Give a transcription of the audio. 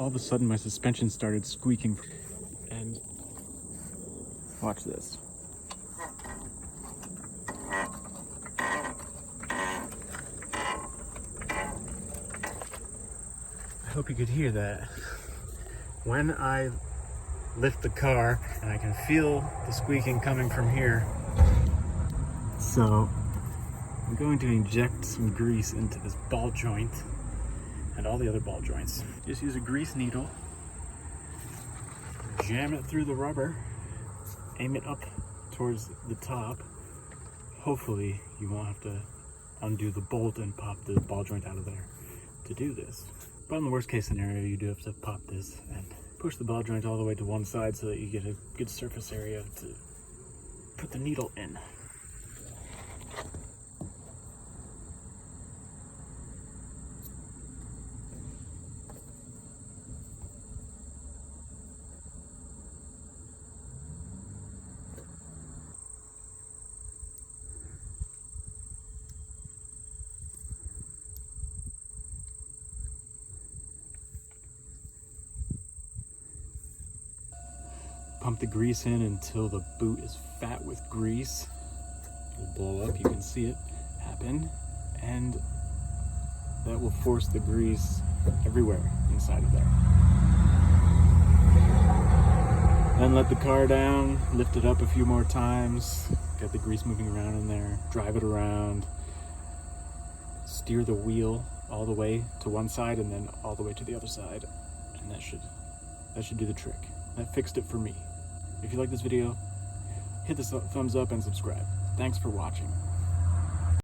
all of a sudden my suspension started squeaking. And watch this. I hope you could hear that. When I lift the car, and I can feel the squeaking coming from here. So I'm going to inject some grease into this ball joint and all the other ball joints. Just use a grease needle, jam it through the rubber, aim it up towards the top. Hopefully you won't have to undo the bolt and pop the ball joint out of there to do this. But in the worst case scenario, you do have to pop this and push the ball joint all the way to one side so that you get a good surface area to put the needle in. Pump the grease in until the boot is fat with grease. It'll blow up, you can see it happen. And that will force the grease everywhere inside of there. Then let the car down, lift it up a few more times, get the grease moving around in there, drive it around, steer the wheel all the way to one side and then all the way to the other side. And that should do the trick. That fixed it for me. If you like this video, hit the thumbs up and subscribe. Thanks for watching.